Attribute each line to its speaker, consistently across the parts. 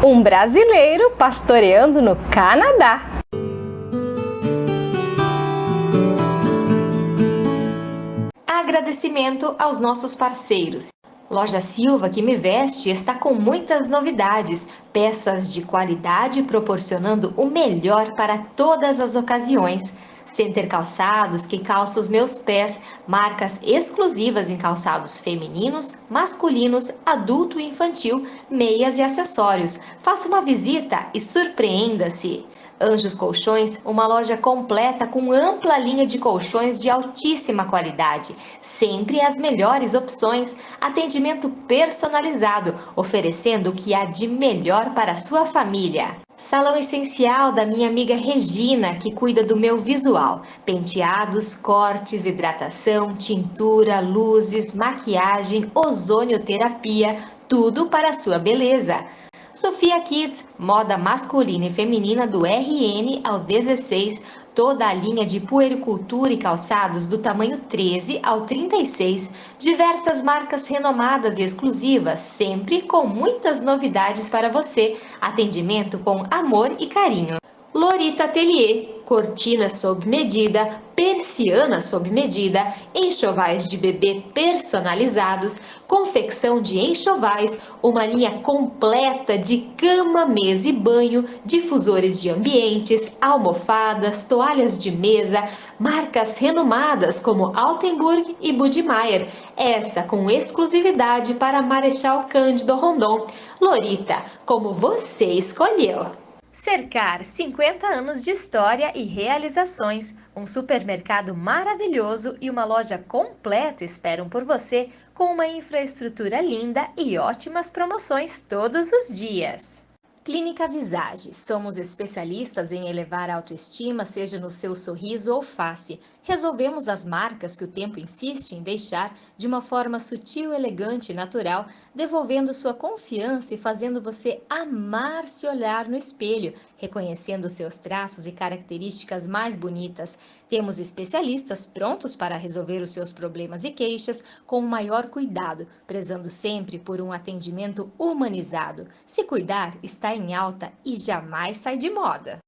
Speaker 1: Um brasileiro pastoreando no Canadá.
Speaker 2: Agradecimento aos nossos parceiros. Loja Silva que me veste está com muitas novidades, peças de qualidade proporcionando o melhor para todas as ocasiões. Center Calçados que calça os meus pés, marcas exclusivas em calçados femininos, masculinos, adulto e infantil, meias e acessórios. Faça uma visita e surpreenda-se. Anjos Colchões, uma loja completa com ampla linha de colchões de altíssima qualidade. Sempre as melhores opções, atendimento personalizado, oferecendo o que há de melhor para a sua família. Salão Essencial da minha amiga Regina, que cuida do meu visual. Penteados, cortes, hidratação, tintura, luzes, maquiagem, ozonioterapia, tudo para a sua beleza. Sofia Kids, moda masculina e feminina do RN ao 16, toda a linha de puericultura e calçados do tamanho 13 ao 36, diversas marcas renomadas e exclusivas, sempre com muitas novidades para você, atendimento com amor e carinho. Lorita Atelier, cortinas sob medida, persianas sob medida, enxovais de bebê personalizados, confecção de enxovais, uma linha completa de cama, mesa e banho, difusores de ambientes, almofadas, toalhas de mesa, marcas renomadas como Altenburg e Budmeier, essa com exclusividade para Marechal Cândido Rondon. Lorita, como você escolheu!
Speaker 1: Cercar 50 anos de história e realizações, um supermercado maravilhoso e uma loja completa esperam por você com uma infraestrutura linda e ótimas promoções todos os dias. Clínica Visage, somos especialistas em elevar a autoestima, seja no seu sorriso ou face. Resolvemos as marcas que o tempo insiste em deixar de uma forma sutil, elegante e natural, devolvendo sua confiança e fazendo você amar se olhar no espelho, reconhecendo seus traços e características mais bonitas. Temos especialistas prontos para resolver os seus problemas e queixas com o maior cuidado, prezando sempre por um atendimento humanizado. Se cuidar está em alta e jamais sai de moda.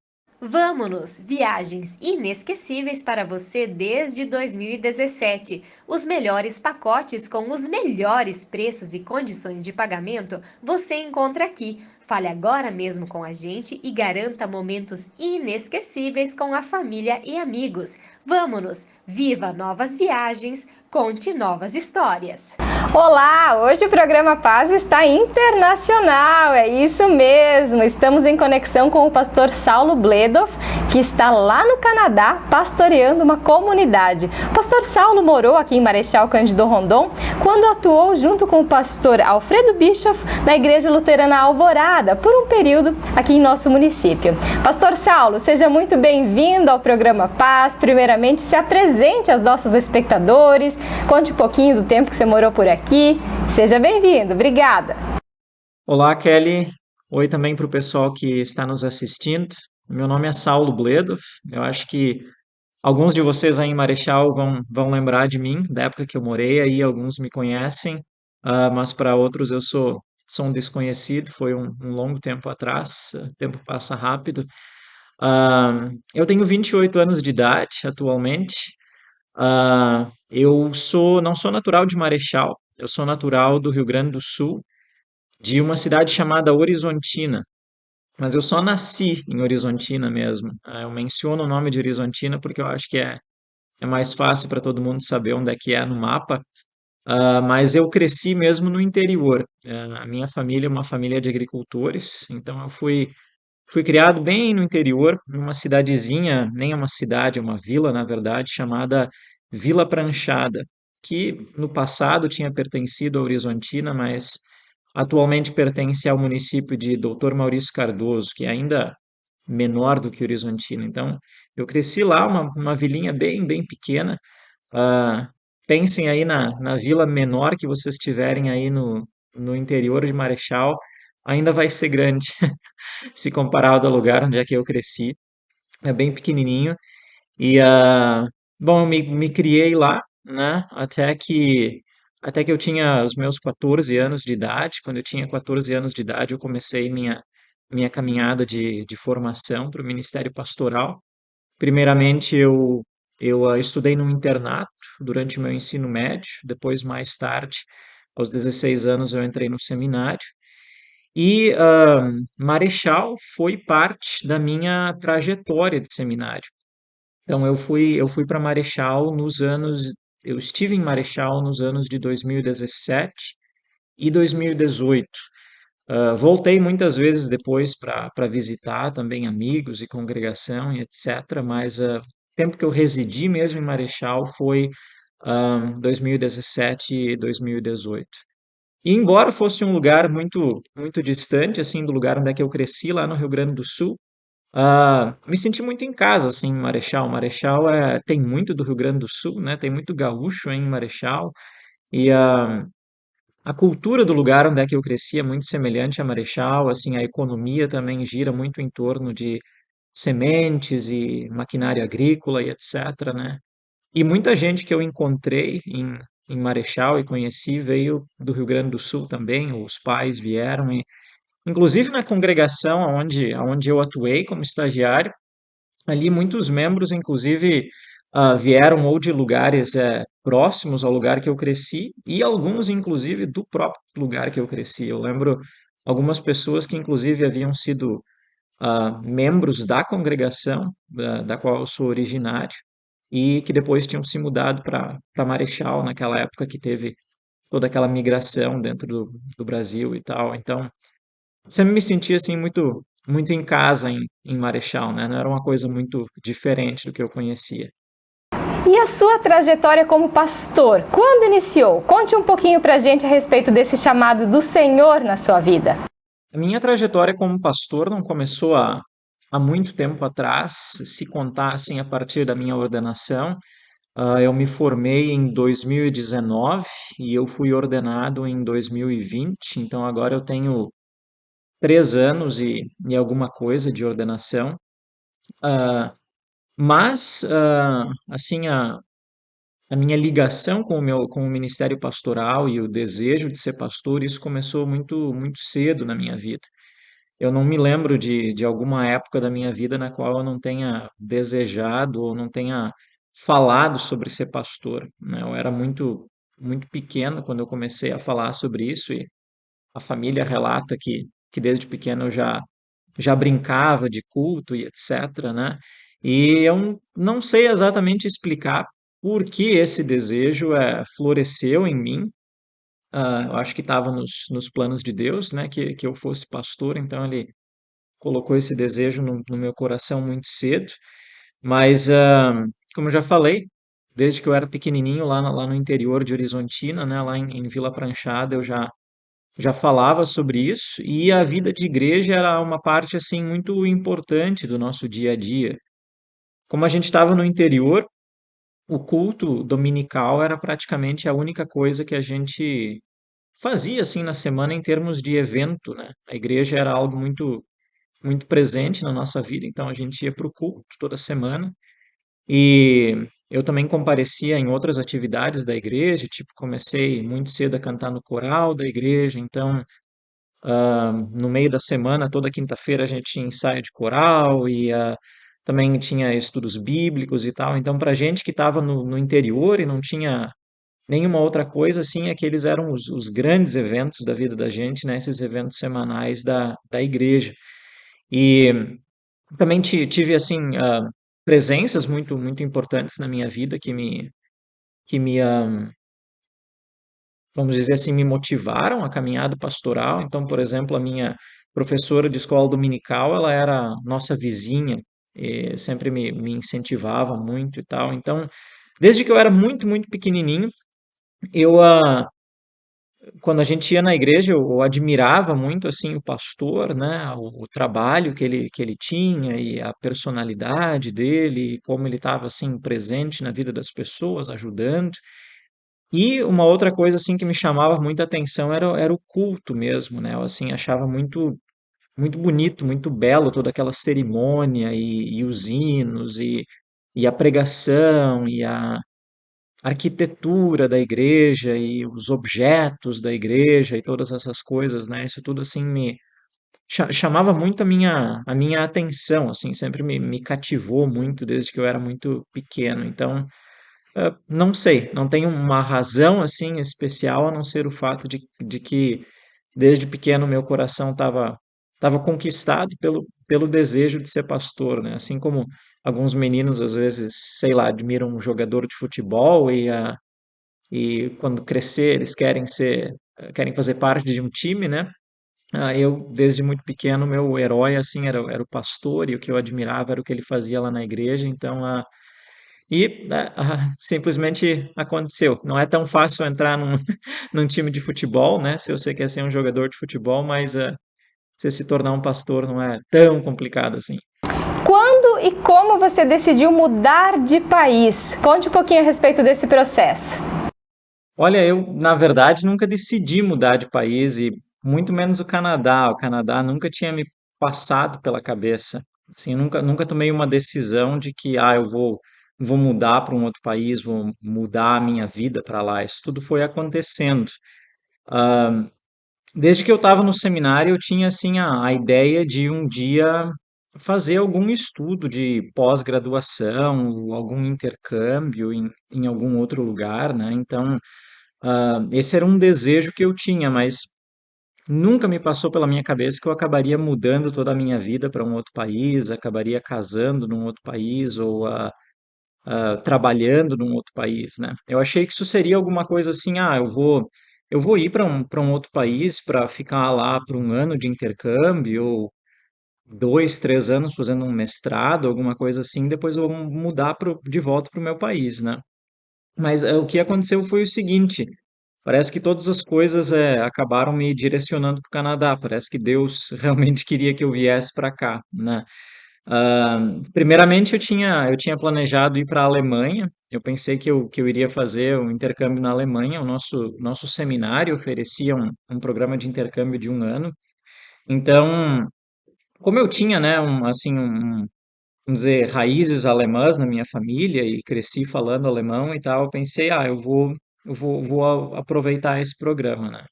Speaker 1: Vamo-nos! Viagens inesquecíveis para você desde 2017. Os melhores pacotes com os melhores preços e condições de pagamento você encontra aqui. Fale agora mesmo com a gente e garanta momentos inesquecíveis com a família e amigos. Vamo-nos! Viva novas viagens! Conte novas histórias! Olá! Hoje o programa Paz está internacional, é isso mesmo! Estamos em conexão com o pastor Saulo Bledoff, que está lá no Canadá pastoreando uma comunidade. O pastor Saulo morou aqui em Marechal Cândido Rondon quando atuou junto com o pastor Alfredo Bischoff na Igreja Luterana Alvorada por um período aqui em nosso município. Pastor Saulo, seja muito bem-vindo ao programa Paz. Primeiramente, se apresente aos nossos espectadores, conte um pouquinho do tempo que você morou por aqui. Seja bem-vindo, obrigada.
Speaker 3: Olá, Kelly. Oi também para o pessoal que está nos assistindo. Meu nome é Saulo Bledoff. Eu acho que alguns de vocês aí em Marechal vão lembrar de mim, da época que eu morei aí, alguns me conhecem, mas para outros eu sou um desconhecido, foi um longo tempo atrás, o tempo passa rápido. Eu tenho 28 anos de idade atualmente. Não sou natural de Marechal, eu sou natural do Rio Grande do Sul, de uma cidade chamada Horizontina, mas eu só nasci em Horizontina mesmo. Eu menciono o nome de Horizontina porque eu acho que é mais fácil para todo mundo saber onde é que é no mapa. Mas eu cresci mesmo no interior. A minha família é uma família de agricultores, então eu fui criado bem no interior, numa cidadezinha, nem é uma cidade, é uma vila, na verdade, chamada Vila Pranchada, que no passado tinha pertencido a Horizontina, mas atualmente pertence ao município de Doutor Maurício Cardoso, que é ainda menor do que Horizontina. Então, eu cresci lá, uma vilinha bem pequena. Ah, Pensem aí na vila menor que vocês tiverem aí no interior de Marechal, ainda vai ser grande, se comparado ao lugar onde é que eu cresci. É bem pequenininho. E, bom, eu me criei lá, né? Até que eu tinha os meus 14 anos de idade. Quando eu tinha 14 anos de idade, eu comecei minha caminhada de formação para o Ministério Pastoral. Primeiramente, eu estudei num internato durante o meu ensino médio, depois, mais tarde, aos 16 anos, eu entrei no seminário. E Marechal foi parte da minha trajetória de seminário. Então, eu fui para Marechal nos anos. Eu estive em Marechal nos anos de 2017 e 2018. Voltei muitas vezes depois para visitar também amigos e congregação e etc. Mas o tempo que eu residi mesmo em Marechal foi 2017 e 2018. E embora fosse um lugar muito muito distante assim do lugar onde é que eu cresci, lá no Rio Grande do Sul, me senti muito em casa assim em Marechal. Marechal tem muito do Rio Grande do Sul, né? Tem muito gaúcho em Marechal e a cultura do lugar onde é que eu cresci é muito semelhante a Marechal, assim, a economia também gira muito em torno de sementes e maquinária agrícola e etc, né? E muita gente que eu encontrei em Marechal e conheci veio do Rio Grande do Sul também, os pais vieram e inclusive na congregação onde eu atuei como estagiário, ali muitos membros, inclusive, vieram ou de lugares próximos ao lugar que eu cresci e alguns, inclusive, do próprio lugar que eu cresci. Eu lembro algumas pessoas que, inclusive, haviam sido membros da congregação da qual eu sou originário e que depois tinham se mudado para Marechal naquela época que teve toda aquela migração dentro do Brasil e tal. Então, sempre me senti assim muito muito em casa em Marechal, né? Não era uma coisa muito diferente do que eu conhecia.
Speaker 4: E a sua trajetória como pastor, quando iniciou? Conte um pouquinho pra gente a respeito desse chamado do Senhor na sua vida.
Speaker 3: A minha trajetória como pastor não começou há muito tempo atrás, se contar assim a partir da minha ordenação. Eu me formei em 2019 e eu fui ordenado em 2020, então agora eu tenho 3 anos e alguma coisa de ordenação. Ah, mas, assim, a minha ligação com o ministério pastoral e o desejo de ser pastor, isso começou muito, muito cedo na minha vida. Eu não me lembro de alguma época da minha vida na qual eu não tenha desejado ou não tenha falado sobre ser pastor, né? Eu era muito, muito pequeno quando eu comecei a falar sobre isso e a família relata que desde pequeno eu já brincava de culto e etc, né? E eu não sei exatamente explicar por que esse desejo floresceu em mim. Eu acho que estava nos planos de Deus, né? Que eu fosse pastor, então ele colocou esse desejo no meu coração muito cedo. Mas, como eu já falei, desde que eu era pequenininho lá no interior de Horizontina, né? Lá em Vila Pranchada, eu já falava sobre isso e a vida de igreja era uma parte assim muito importante do nosso dia a dia. Como a gente estava no interior, o culto dominical era praticamente a única coisa que a gente fazia assim na semana em termos de evento, né? A igreja era algo muito muito presente na nossa vida, então a gente ia para o culto toda semana e eu também comparecia em outras atividades da igreja, tipo comecei muito cedo a cantar no coral da igreja, então no meio da semana, toda quinta-feira, a gente tinha ensaio de coral e também tinha estudos bíblicos e tal. Então, para gente que estava no interior e não tinha nenhuma outra coisa, assim, aqueles eram os grandes eventos da vida da gente, né? Esses eventos semanais da igreja. E também tive, assim, presenças muito, muito importantes na minha vida que me vamos dizer assim, me motivaram a caminhada pastoral. Então, por exemplo, a minha professora de escola dominical, ela era nossa vizinha, e sempre me incentivava muito e tal. Então, desde que eu era muito, muito pequenininho, eu, quando a gente ia na igreja, eu admirava muito, assim, o pastor, né, o trabalho que ele tinha e a personalidade dele, e como ele estava, assim, presente na vida das pessoas, ajudando. E uma outra coisa assim que me chamava muita atenção era o culto mesmo, né? Eu assim achava muito muito bonito, muito belo toda aquela cerimônia e os hinos e a pregação e a arquitetura da igreja e os objetos da igreja e todas essas coisas, né? Isso tudo assim chamava muito a minha atenção, assim, sempre me cativou muito desde que eu era muito pequeno. Então, não sei, não tenho uma razão assim especial a não ser o fato de que desde pequeno meu coração estava conquistado pelo desejo de ser pastor, né? Assim como alguns meninos às vezes, sei lá, admiram um jogador de futebol e quando crescer eles querem fazer parte de um time, né? Eu, desde muito pequeno, meu herói, assim, era o pastor, e o que eu admirava era o que ele fazia lá na igreja, então, simplesmente aconteceu. Não é tão fácil entrar num time de futebol, né, se você quer ser um jogador de futebol, mas você se tornar um pastor não é tão complicado assim.
Speaker 4: Quando e como você decidiu mudar de país? Conte um pouquinho a respeito desse processo.
Speaker 3: Olha, eu, na verdade, nunca decidi mudar de país e muito menos o Canadá. O Canadá nunca tinha me passado pela cabeça. Assim, nunca tomei uma decisão de que, eu vou mudar para um outro país, vou mudar a minha vida para lá. Isso tudo foi acontecendo. Desde que eu estava no seminário, eu tinha, assim, a ideia de um dia fazer algum estudo de pós-graduação, algum intercâmbio em algum outro lugar, né? Então, esse era um desejo que eu tinha, mas nunca me passou pela minha cabeça que eu acabaria mudando toda a minha vida para um outro país, acabaria casando num outro país ou trabalhando num outro país, né? Eu achei que isso seria alguma coisa assim, eu vou ir para um outro país para ficar lá por um ano de intercâmbio ou 2, 3 anos fazendo um mestrado, alguma coisa assim, depois eu vou mudar de volta para o meu país, né? Mas o que aconteceu foi o seguinte: parece que todas as coisas acabaram me direcionando para o Canadá. Parece que Deus realmente queria que eu viesse para cá, né? Primeiramente, eu tinha planejado ir para a Alemanha. Eu pensei que eu iria fazer um intercâmbio na Alemanha. O nosso seminário oferecia um programa de intercâmbio de um ano. Então, como eu tinha, né, vamos dizer, raízes alemãs na minha família e cresci falando alemão e tal, eu pensei, eu vou aproveitar esse programa, né?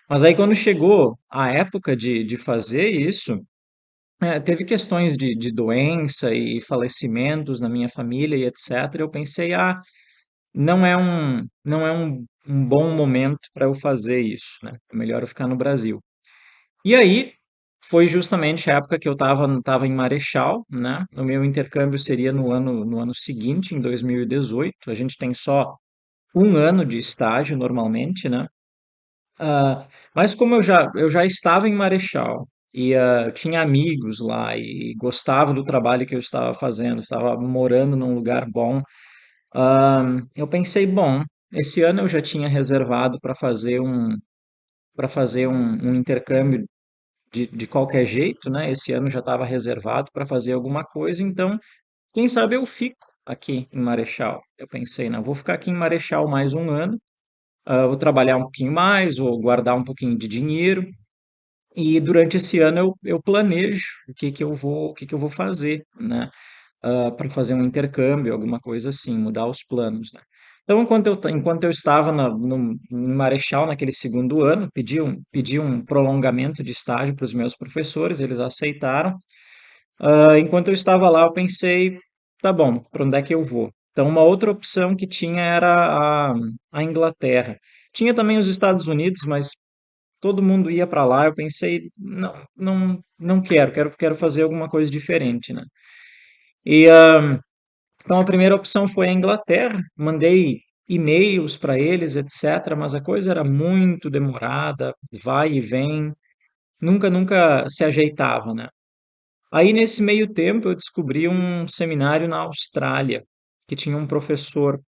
Speaker 3: Mas aí quando chegou a época de fazer isso, teve questões de doença e falecimentos na minha família e etc. Eu pensei, não é um bom momento para eu fazer isso, né? É melhor eu ficar no Brasil. E aí foi justamente a época que eu estava em Marechal, né? O meu intercâmbio seria no ano seguinte, em 2018. A gente tem só um ano de estágio normalmente, né? Mas como eu já estava em Marechal e eu tinha amigos lá e gostava do trabalho que eu estava fazendo, estava morando num lugar bom, eu pensei, bom, esse ano eu já tinha reservado para fazer um intercâmbio de qualquer jeito, né? Esse ano já estava reservado para fazer alguma coisa, então, quem sabe eu fico aqui em Marechal. Eu pensei, não, vou ficar aqui em Marechal mais um ano, vou trabalhar um pouquinho mais, vou guardar um pouquinho de dinheiro, e durante esse ano eu planejo o que que eu vou fazer, né? Para fazer um intercâmbio, alguma coisa assim, mudar os planos, né? Então, enquanto eu estava em Marechal, naquele segundo ano, pedi um prolongamento de estágio para os meus professores, eles aceitaram. Enquanto eu estava lá, eu pensei, tá bom, para onde é que eu vou? Então, uma outra opção que tinha era a Inglaterra. Tinha também os Estados Unidos, mas todo mundo ia para lá. Eu pensei, não, não, não quero fazer alguma coisa diferente, né? E então a primeira opção foi a Inglaterra. Mandei e-mails para eles, etc. Mas a coisa era muito demorada, vai e vem, nunca se ajeitava, né? Aí nesse meio tempo eu descobri um seminário na Austrália que tinha um professor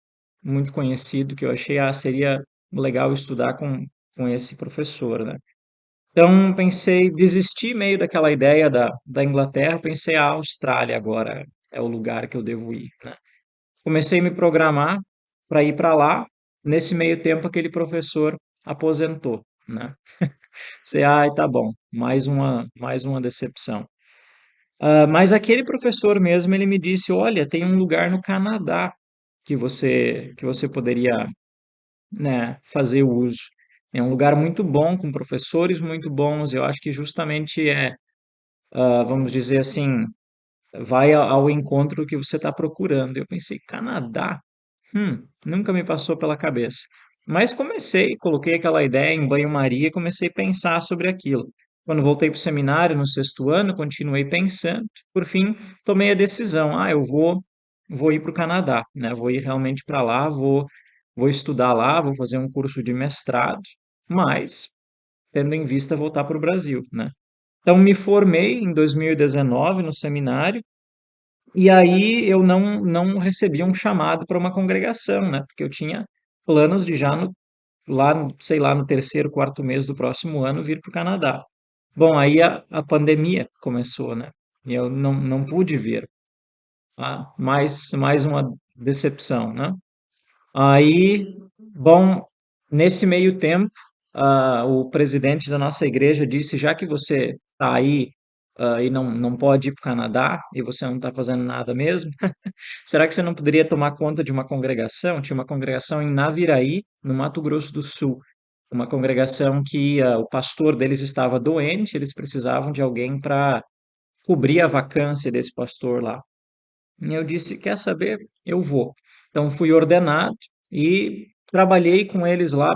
Speaker 3: muito conhecido que eu achei, seria legal estudar com esse professor, né? Então pensei, desisti meio daquela ideia da Inglaterra, pensei a Austrália agora é o lugar que eu devo ir, né? Comecei a me programar para ir para lá. Nesse meio tempo, aquele professor aposentou, né? Pensei, ai, tá bom, mais uma decepção. Mas aquele professor mesmo, ele me disse, olha, tem um lugar no Canadá que você poderia, né, fazer uso. É um lugar muito bom, com professores muito bons. Eu acho que justamente vamos dizer assim, vai ao encontro do que você está procurando. Eu pensei, Canadá? Nunca me passou pela cabeça. Mas comecei, coloquei aquela ideia em banho-maria e comecei a pensar sobre aquilo. Quando voltei para o seminário no sexto ano, continuei pensando. Por fim, tomei a decisão. Eu vou ir para o Canadá, né? Vou ir realmente para lá, vou estudar lá, vou fazer um curso de mestrado, mas tendo em vista voltar para o Brasil, né? Então, me formei em 2019 no seminário e aí eu não recebi um chamado para uma congregação, né? Porque eu tinha planos de já sei lá, no terceiro, quarto mês do próximo ano vir para o Canadá. Bom, aí a pandemia começou, né? E eu não pude vir. Tá? Mais uma decepção, né? Aí, bom, nesse meio tempo, o presidente da nossa igreja disse, já que você está aí, e não pode ir para o Canadá, e você não está fazendo nada mesmo, será que você não poderia tomar conta de uma congregação? Tinha uma congregação em Naviraí, no Mato Grosso do Sul. Uma congregação que o pastor deles estava doente, eles precisavam de alguém para cobrir a vacância desse pastor lá. E eu disse, quer saber? Eu vou. Então fui ordenado e trabalhei com eles lá,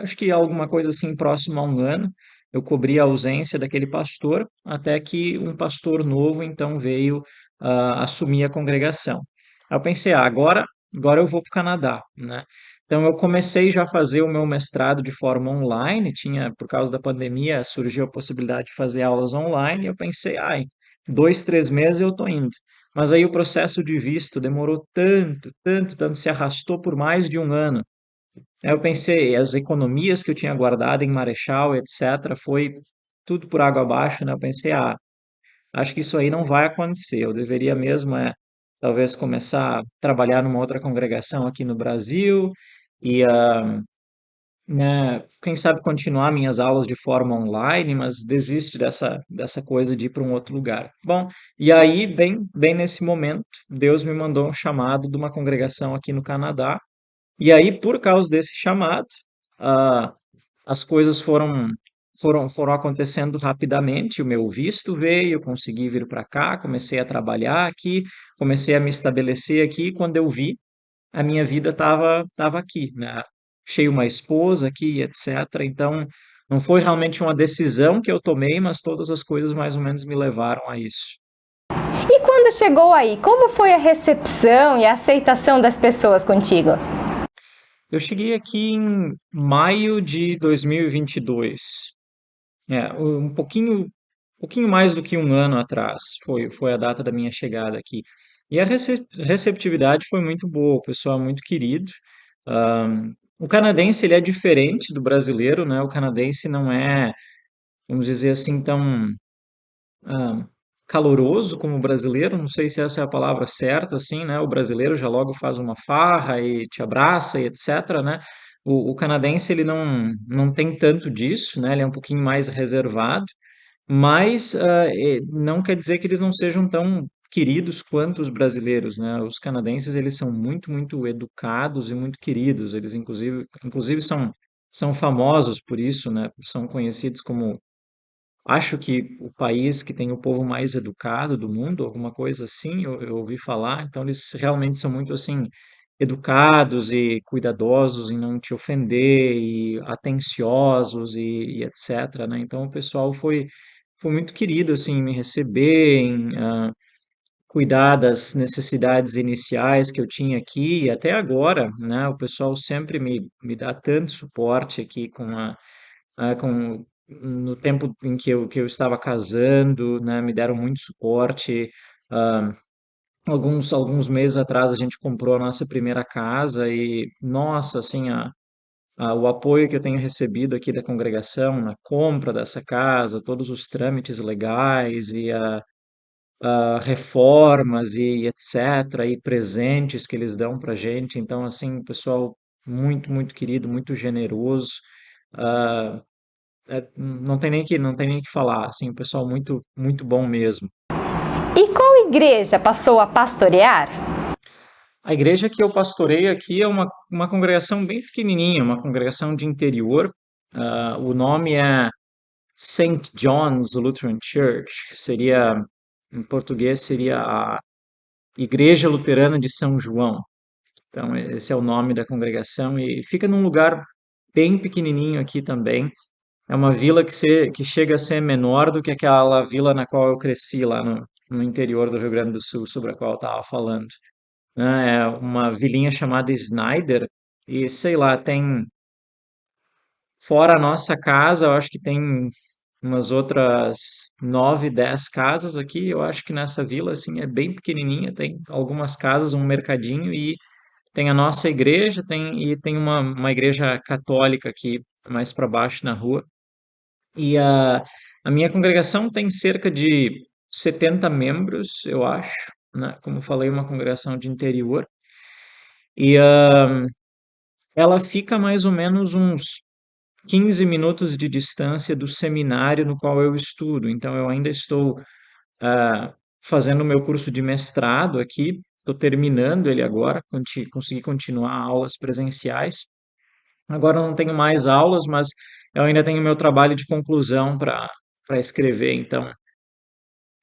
Speaker 3: acho que alguma coisa assim próximo a um ano. Eu cobri a ausência daquele pastor, até que um pastor novo então veio assumir a congregação. Aí eu pensei, agora eu vou para o Canadá, né? Então eu comecei já a fazer o meu mestrado de forma online, por causa da pandemia, surgiu a possibilidade de fazer aulas online, e eu pensei, 2, 3 meses eu tô indo. Mas aí o processo de visto demorou tanto, tanto, tanto, se arrastou por mais de um ano. Aí eu pensei, as economias que eu tinha guardado em Marechal, etc., foi tudo por água abaixo, né? Eu pensei, acho que isso aí não vai acontecer. Eu deveria mesmo, talvez começar a trabalhar numa outra congregação aqui no Brasil e né, quem sabe continuar minhas aulas de forma online, mas desiste dessa coisa de ir para um outro lugar. Bom, e aí, bem nesse momento, Deus me mandou um chamado de uma congregação aqui no Canadá, e aí, por causa desse chamado, ah, as coisas foram acontecendo rapidamente. O meu visto veio, eu consegui vir para cá, comecei a trabalhar aqui, comecei a me estabelecer aqui, e quando eu vi, a minha vida tava aqui, né? Achei uma esposa aqui, etc. Então, não foi realmente uma decisão que eu tomei, mas todas as coisas mais ou menos me levaram a isso.
Speaker 4: E quando chegou aí, como foi a recepção e a aceitação das pessoas contigo?
Speaker 3: Eu cheguei aqui em maio de 2022. Um pouquinho mais do que um ano atrás foi a data da minha chegada aqui. E a receptividade foi muito boa, o pessoal é muito querido. O canadense ele é diferente do brasileiro, né? O canadense não é, vamos dizer assim, tão ah, caloroso como o brasileiro. Não sei se essa é a palavra certa, assim, né? O brasileiro já logo faz uma farra e te abraça e etc., né? O canadense ele não tem tanto disso, né? Ele é um pouquinho mais reservado. Mas não quer dizer que eles não sejam tão queridos quanto os brasileiros, né? Os canadenses, eles são muito, muito educados e muito queridos. Eles, inclusive são famosos por isso, né? São conhecidos como, acho que o país que tem o povo mais educado do mundo, alguma coisa assim, eu ouvi falar. Então, eles realmente são muito, assim, educados e cuidadosos em não te ofender e atenciosos e etc, né? Então, o pessoal foi muito querido, assim, em me receber, em cuidar das necessidades iniciais que eu tinha aqui e até agora, né? O pessoal sempre me dá tanto suporte aqui no tempo em que eu estava casando, né? Me deram muito suporte. ah, alguns meses atrás a gente comprou a nossa primeira casa e, nossa, assim, o apoio que eu tenho recebido aqui da congregação na compra dessa casa, todos os trâmites legais e reformas e etc., e presentes que eles dão para gente. Então, assim, pessoal muito, muito querido, muito generoso. ah, não tem nem que falar, assim, o pessoal muito, muito bom mesmo.
Speaker 4: E qual igreja passou a pastorear?
Speaker 3: A igreja que eu pastoreio aqui é uma congregação bem pequenininha, uma congregação de interior. O nome é Saint John's Lutheran Church, seria, em português, seria a Igreja Luterana de São João. Então, esse é o nome da congregação e fica num lugar bem pequenininho aqui também. É uma vila que chega a ser menor do que aquela vila na qual eu cresci lá no interior do Rio Grande do Sul, sobre a qual eu estava falando, né? É uma vilinha chamada Snyder e sei lá, tem fora a nossa casa, eu acho que tem umas outras 9, 10 casas aqui. Eu acho que nessa vila assim é bem pequenininha, tem algumas casas, um mercadinho e tem a nossa igreja, tem uma igreja católica aqui mais para baixo na rua. E a minha congregação tem cerca de 70 membros, eu acho, né? Como eu falei, uma congregação de interior. E ela fica mais ou menos uns 15 minutos de distância do seminário no qual eu estudo. Então, eu ainda estou fazendo o meu curso de mestrado aqui, estou terminando ele agora, consegui continuar aulas presenciais. Agora eu não tenho mais aulas, mas eu ainda tenho meu trabalho de conclusão para escrever. Então,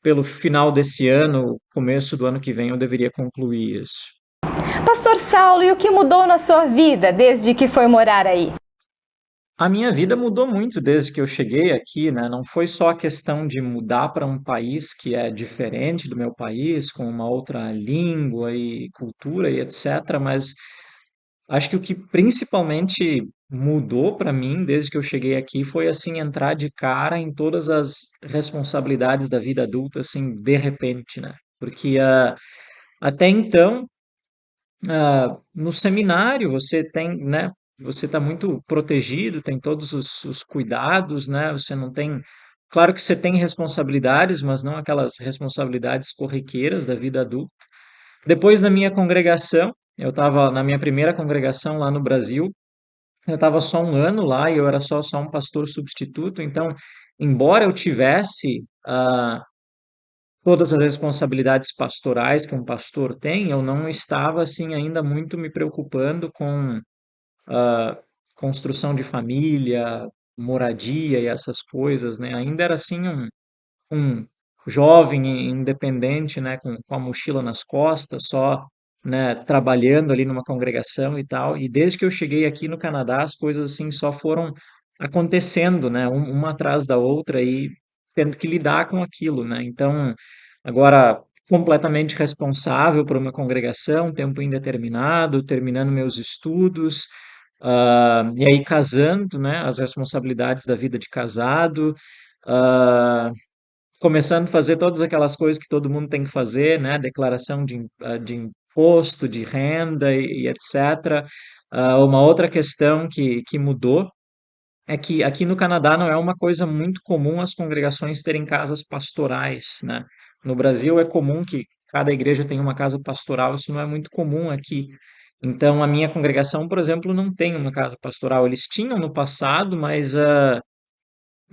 Speaker 3: pelo final desse ano, começo do ano que vem, eu deveria concluir isso.
Speaker 4: Pastor Saulo, e o que mudou na sua vida desde que foi morar aí?
Speaker 3: A minha vida mudou muito desde que eu cheguei aqui, né? Não foi só a questão de mudar para um país que é diferente do meu país, com uma outra língua e cultura e etc., mas acho que o que principalmente mudou para mim desde que eu cheguei aqui foi assim entrar de cara em todas as responsabilidades da vida adulta, assim, de repente, né? Porque até então no seminário você tem, né? Você está muito protegido, tem todos os cuidados, né? Você não tem. Claro que você tem responsabilidades, mas não aquelas responsabilidades corriqueiras da vida adulta. Depois da minha congregação, eu estava na minha primeira congregação lá no Brasil, eu estava só um ano lá e eu era só um pastor substituto, então, embora eu tivesse todas as responsabilidades pastorais que um pastor tem, eu não estava assim ainda muito me preocupando com construção de família, moradia e essas coisas, né? Ainda era assim um jovem independente, né, com a mochila nas costas, só, né, trabalhando ali numa congregação e tal. E desde que eu cheguei aqui no Canadá, as coisas assim só foram acontecendo, né, uma atrás da outra e tendo que lidar com aquilo, né? Então, agora completamente responsável por uma congregação, tempo indeterminado, terminando meus estudos, e aí casando, né, as responsabilidades da vida de casado, ah, começando a fazer todas aquelas coisas que todo mundo tem que fazer, né? Declaração de imposto, de renda e etc. Uma outra questão que mudou é que aqui no Canadá não é uma coisa muito comum as congregações terem casas pastorais, né? No Brasil é comum que cada igreja tenha uma casa pastoral, isso não é muito comum aqui. Então, a minha congregação, por exemplo, não tem uma casa pastoral. Eles tinham no passado, mas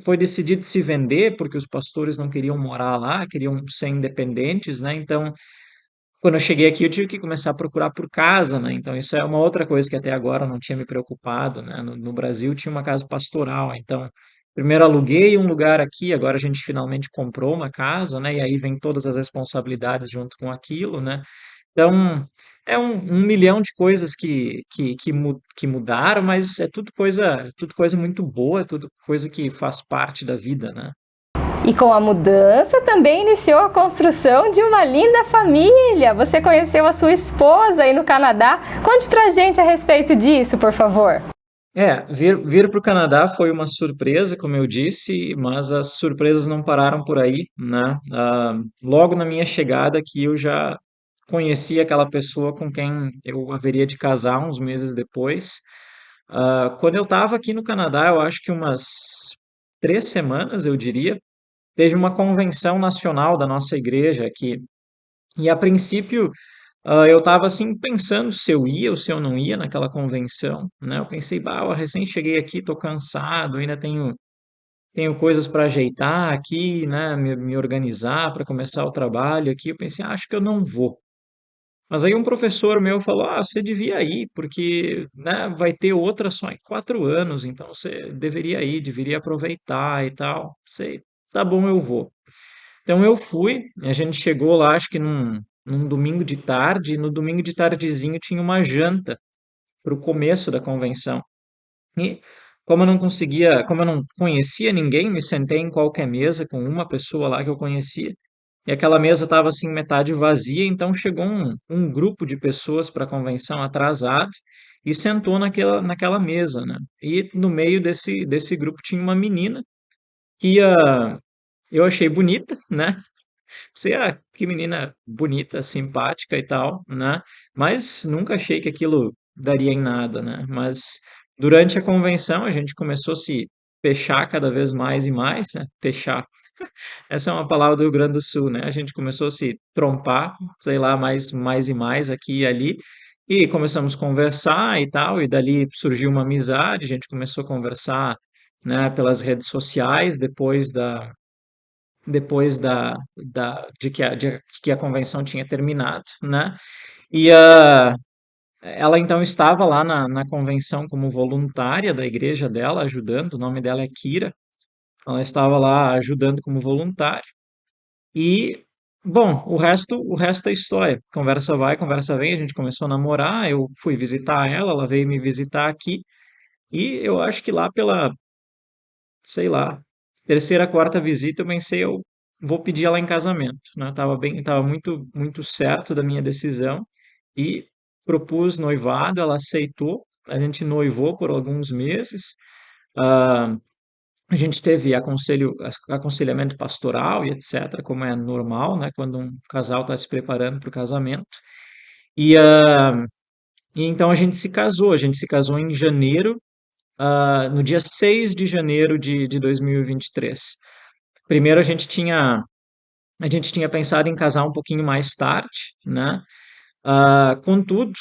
Speaker 3: foi decidido se vender porque os pastores não queriam morar lá, queriam ser independentes, né? Então, quando eu cheguei aqui, eu tive que começar a procurar por casa, né? Então, isso é uma outra coisa que até agora eu não tinha me preocupado, né? No Brasil tinha uma casa pastoral, então, primeiro aluguei um lugar aqui, agora a gente finalmente comprou uma casa, né? E aí vem todas as responsabilidades junto com aquilo, né? Então, é um milhão de coisas que mudaram, mas é tudo coisa muito boa, tudo coisa que faz parte da vida, né?
Speaker 4: E com a mudança também iniciou a construção de uma linda família. Você conheceu a sua esposa aí no Canadá. Conte pra gente a respeito disso, por favor.
Speaker 3: Vir para o Canadá foi uma surpresa, como eu disse, mas as surpresas não pararam por aí, né? Logo na minha chegada aqui, eu já conheci aquela pessoa com quem eu haveria de casar uns meses depois. Quando eu estava aqui no Canadá, eu acho que umas 3 semanas, eu diria, teve uma convenção nacional da nossa igreja aqui. E a princípio, eu estava assim pensando se eu ia ou se eu não ia naquela convenção, né? Eu pensei, bah, eu recém cheguei aqui, tô cansado, ainda tenho coisas para ajeitar aqui, né? Me organizar para começar o trabalho aqui. Eu pensei, acho que eu não vou. Mas aí um professor meu falou: Ah, você devia ir, porque, né, vai ter outra só em 4 anos, então você deveria ir, deveria aproveitar e tal. Sei, tá bom, eu vou. Então eu fui, a gente chegou lá, acho que num domingo de tarde, e no domingo de tardezinho tinha uma janta para o começo da convenção. E como eu não conhecia ninguém, me sentei em qualquer mesa com uma pessoa lá que eu conhecia. E aquela mesa estava assim metade vazia, então chegou um grupo de pessoas para a convenção atrasado e sentou naquela mesa, né? E no meio desse grupo tinha uma menina que eu achei bonita, né? Pensei, que menina bonita, simpática e tal, né? Mas nunca achei que aquilo daria em nada, né? Mas durante a convenção a gente começou a se fechar cada vez mais e mais, né? Fechar. Essa é uma palavra do Rio Grande do Sul, né? A gente começou a se trompar, sei lá, mais e mais aqui e ali. E começamos a conversar e tal, e dali surgiu uma amizade, a gente começou a conversar, né, pelas redes sociais, de que a convenção tinha terminado, né? E ela então estava lá na convenção como voluntária da igreja dela, ajudando. O nome dela é Kira. Ela estava lá ajudando como voluntária. E, bom, o resto é história. Conversa vai, conversa vem. A gente começou a namorar. Eu fui visitar ela, ela veio me visitar aqui. E eu acho que lá pela, sei lá, terceira, quarta visita, eu pensei, eu vou pedir ela em casamento, né? Tava muito, muito certo da minha decisão e propus noivado, ela aceitou, a gente noivou por alguns meses, ah, a gente teve aconselhamento pastoral e etc., como é normal, né? Quando um casal está se preparando para o casamento. E, e então a gente se casou em janeiro, no dia 6 de janeiro de 2023. Primeiro a gente tinha pensado em casar um pouquinho mais tarde, né? Contudo,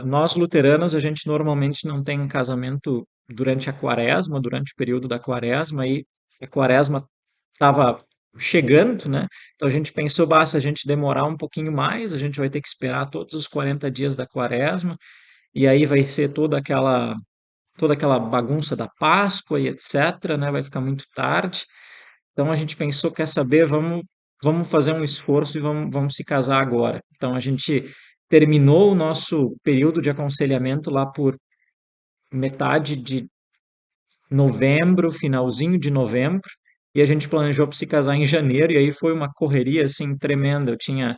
Speaker 3: nós luteranos, a gente normalmente não tem casamento durante a quaresma, durante o período da quaresma, e a quaresma estava chegando, né? Então a gente pensou, se a gente demorar um pouquinho mais, a gente vai ter que esperar todos os 40 dias da quaresma, e aí vai ser toda aquela bagunça da Páscoa e etc., né? Vai ficar muito tarde. Então a gente pensou, quer saber, vamos fazer um esforço e vamos se casar agora. Então a gente terminou o nosso período de aconselhamento lá por metade de novembro, finalzinho de novembro, e a gente planejou para se casar em janeiro, e aí foi uma correria assim tremenda. Eu tinha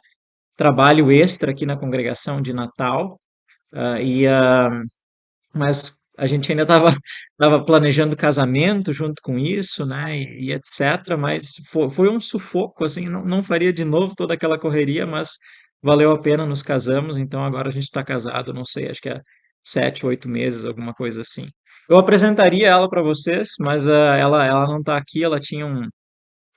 Speaker 3: trabalho extra aqui na congregação de Natal, mas a gente ainda tava planejando casamento junto com isso, né, e etc. Mas foi um sufoco, assim, não faria de novo toda aquela correria, mas valeu a pena, nos casamos, então agora a gente está casado, não sei, acho que é 7, 8 meses, alguma coisa assim. Eu apresentaria ela para vocês, mas ela não está aqui, ela tinha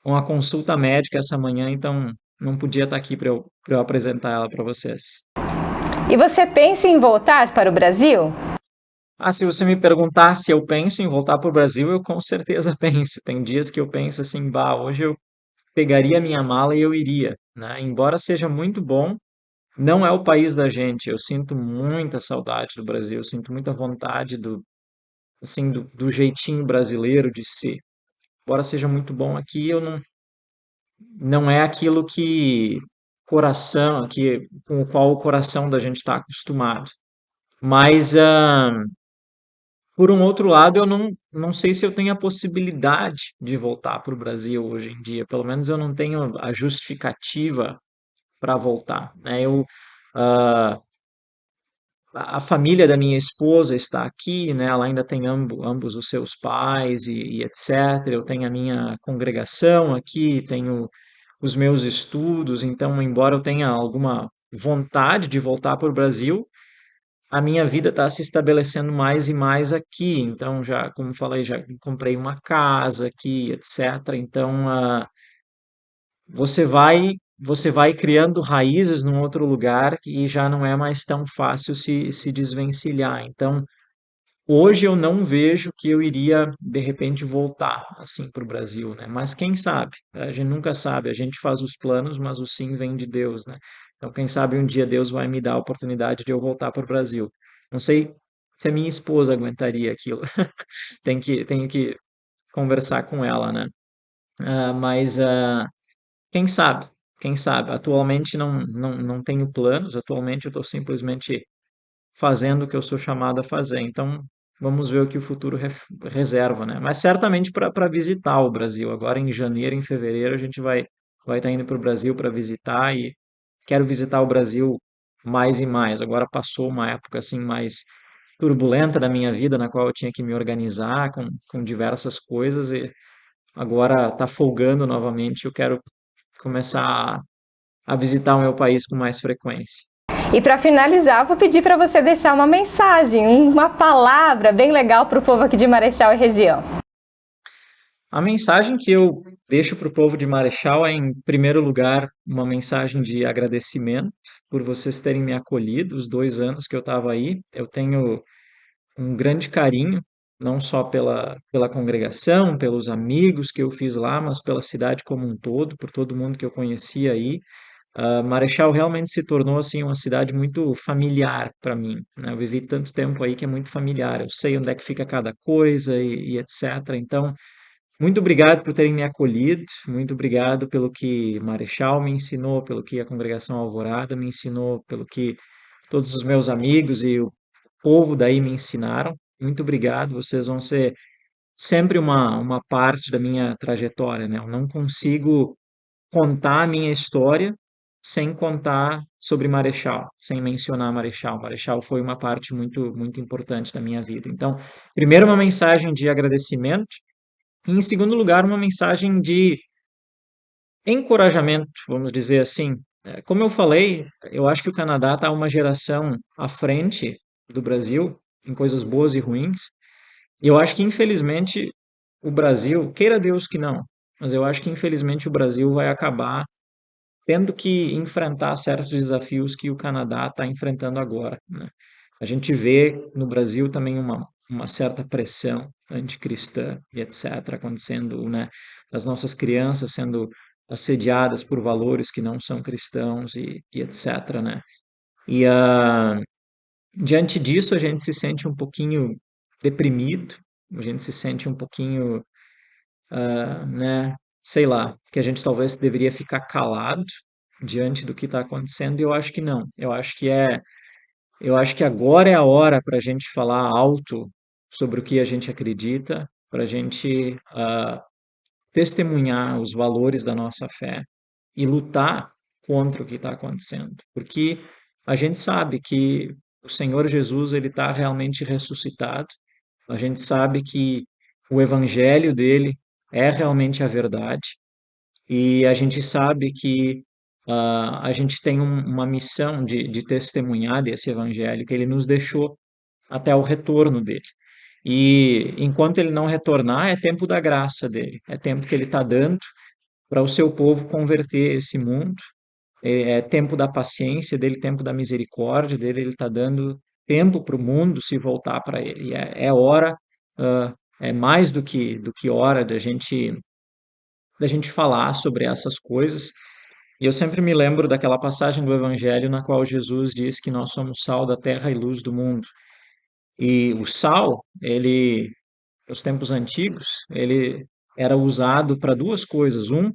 Speaker 3: uma consulta médica essa manhã, então não podia estar aqui para eu apresentar ela para vocês.
Speaker 4: E você pensa em voltar para o Brasil?
Speaker 3: Se você me perguntar se eu penso em voltar para o Brasil, eu com certeza penso. Tem dias que eu penso assim, hoje eu pegaria minha mala e eu iria, né? Embora seja muito bom, não é o país da gente. Eu sinto muita saudade do Brasil, eu sinto muita vontade assim, do jeitinho brasileiro de ser. Embora seja muito bom aqui, eu não é aquilo com o qual o coração da gente está acostumado. Mas por um outro lado, eu não sei se eu tenho a possibilidade de voltar para o Brasil hoje em dia. Pelo menos eu não tenho a justificativa para voltar, né? Ah, a família da minha esposa está aqui, né? Ela ainda tem ambos os seus pais e etc. Eu tenho a minha congregação aqui, tenho os meus estudos. Então, embora eu tenha alguma vontade de voltar para o Brasil, a minha vida está se estabelecendo mais e mais aqui. Então, já, como falei, já comprei uma casa aqui, etc. Então, você vai criando raízes num outro lugar e já não é mais tão fácil se desvencilhar. Então, Hoje eu não vejo que eu iria, de repente, voltar assim para o Brasil, né? Mas quem sabe? A gente nunca sabe. A gente faz os planos, mas o sim vem de Deus, né? Então, quem sabe um dia Deus vai me dar a oportunidade de eu voltar para o Brasil. Não sei se a minha esposa aguentaria aquilo. Tenho que conversar com ela, né? Mas quem sabe? Quem sabe? Atualmente não tenho planos. Atualmente eu estou simplesmente fazendo o que eu sou chamado a fazer. Então, vamos ver o que o futuro reserva, né? Mas certamente para visitar o Brasil. Agora em janeiro, em fevereiro, a gente vai estar indo para o Brasil para visitar e quero visitar o Brasil mais e mais. Agora passou uma época assim mais turbulenta da minha vida, na qual eu tinha que me organizar com diversas coisas e agora está folgando novamente. Eu quero começar a visitar o meu país com mais frequência.
Speaker 4: E para finalizar, vou pedir para você deixar uma mensagem, uma palavra bem legal para o povo aqui de Marechal e região.
Speaker 3: A mensagem que eu deixo para o povo de Marechal é, em primeiro lugar, uma mensagem de agradecimento por vocês terem me acolhido os 2 anos que eu estava aí. Eu tenho um grande carinho, não só pela congregação, pelos amigos que eu fiz lá, mas pela cidade como um todo, por todo mundo que eu conheci aí. Marechal realmente se tornou assim uma cidade muito familiar para mim, né? Eu vivi tanto tempo aí que é muito familiar. Eu sei onde é que fica cada coisa e etc. Então, muito obrigado por terem me acolhido, muito obrigado pelo que Marechal me ensinou, pelo que a Congregação Alvorada me ensinou, pelo que todos os meus amigos e o povo daí me ensinaram. Muito obrigado, vocês vão ser sempre uma parte da minha trajetória, né? Eu não consigo contar a minha história sem contar sobre Marechal, sem mencionar Marechal. Marechal foi uma parte muito importante da minha vida. Então, primeiro uma mensagem de agradecimento e, em segundo lugar, uma mensagem de encorajamento, vamos dizer assim. Como eu falei, eu acho que o Canadá está uma geração à frente do Brasil em coisas boas e ruins. E eu acho que, infelizmente, o Brasil, queira Deus que não, mas eu acho que, infelizmente, o Brasil vai acabar tendo que enfrentar certos desafios que o Canadá está enfrentando agora, né? A gente vê no Brasil também uma certa pressão anticristã e etc. acontecendo, né? As nossas crianças sendo assediadas por valores que não são cristãos e etc., né? E diante disso a gente se sente um pouquinho deprimido, a gente se sente um pouquinho, né? Sei lá, que a gente talvez deveria ficar calado diante do que está acontecendo, e eu acho que não. Eu acho que agora é a hora para a gente falar alto sobre o que a gente acredita, para a gente testemunhar os valores da nossa fé e lutar contra o que está acontecendo, porque a gente sabe que o Senhor Jesus ele está realmente ressuscitado. A gente sabe que o Evangelho dele é realmente a verdade e a gente sabe que a gente tem uma missão de testemunhar desse evangelho que ele nos deixou até o retorno dele. E enquanto ele não retornar, é tempo da graça dele, é tempo que ele está dando para o seu povo converter esse mundo, é tempo da paciência dele, tempo da misericórdia dele, ele está dando tempo para o mundo se voltar para ele. E é hora, é mais do que hora da gente falar sobre essas coisas. E eu sempre me lembro daquela passagem do Evangelho na qual Jesus diz que nós somos sal da terra e luz do mundo. E o sal, ele, nos tempos antigos, ele era usado para duas coisas. Um,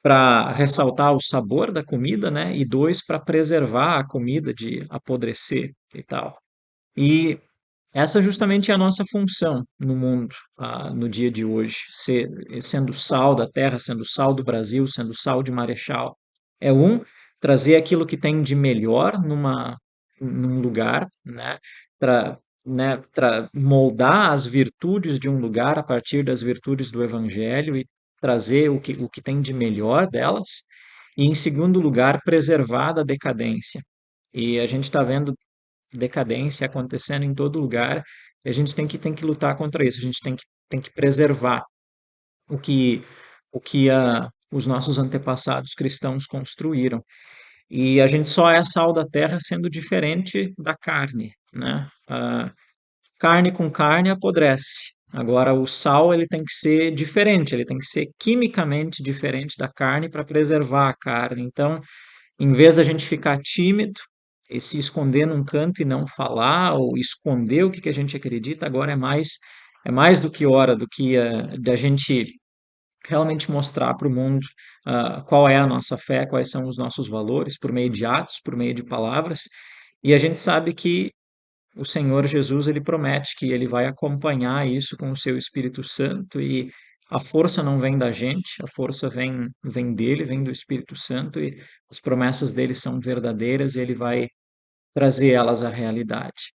Speaker 3: para ressaltar o sabor da comida, né? E dois, para preservar a comida de apodrecer e tal. E essa justamente é a nossa função no mundo, no dia de hoje, sendo sal da terra, sendo sal do Brasil, sendo sal de Marechal. É trazer aquilo que tem de melhor num lugar, né? Para moldar as virtudes de um lugar a partir das virtudes do Evangelho e trazer o que tem de melhor delas. E, em segundo lugar, preservar da decadência. E a gente está vendo decadência acontecendo em todo lugar, e a gente tem que lutar contra isso, a gente tem que preservar o que os nossos antepassados cristãos construíram. E a gente só é sal da terra sendo diferente da carne, né? carne com carne apodrece. Agora, o sal ele tem que ser diferente, ele tem que ser quimicamente diferente da carne para preservar a carne. Então, em vez da gente ficar tímido e se esconder num canto e não falar, ou esconder o que a gente acredita, agora é mais do que hora do que da gente realmente mostrar para o mundo qual é a nossa fé, quais são os nossos valores, por meio de atos, por meio de palavras. E a gente sabe que o Senhor Jesus, ele promete que ele vai acompanhar isso com o seu Espírito Santo e a força não vem da gente, a força vem dele, vem do Espírito Santo e as promessas dele são verdadeiras e ele vai trazer elas à realidade.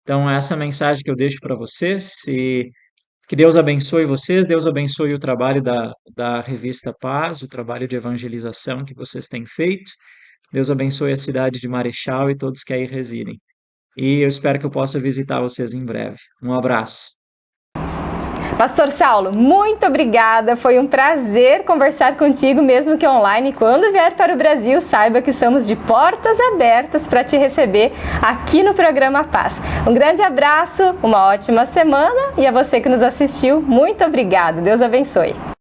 Speaker 3: Então, essa é a mensagem que eu deixo para vocês e que Deus abençoe vocês, Deus abençoe o trabalho da Revista Paz, o trabalho de evangelização que vocês têm feito. Deus abençoe a cidade de Marechal e todos que aí residem. E eu espero que eu possa visitar vocês em breve. Um abraço.
Speaker 4: Pastor Saulo, muito obrigada. Foi um prazer conversar contigo, mesmo que online. Quando vier para o Brasil, saiba que estamos de portas abertas para te receber aqui no programa Paz. Um grande abraço, uma ótima semana e a você que nos assistiu, muito obrigado. Deus abençoe.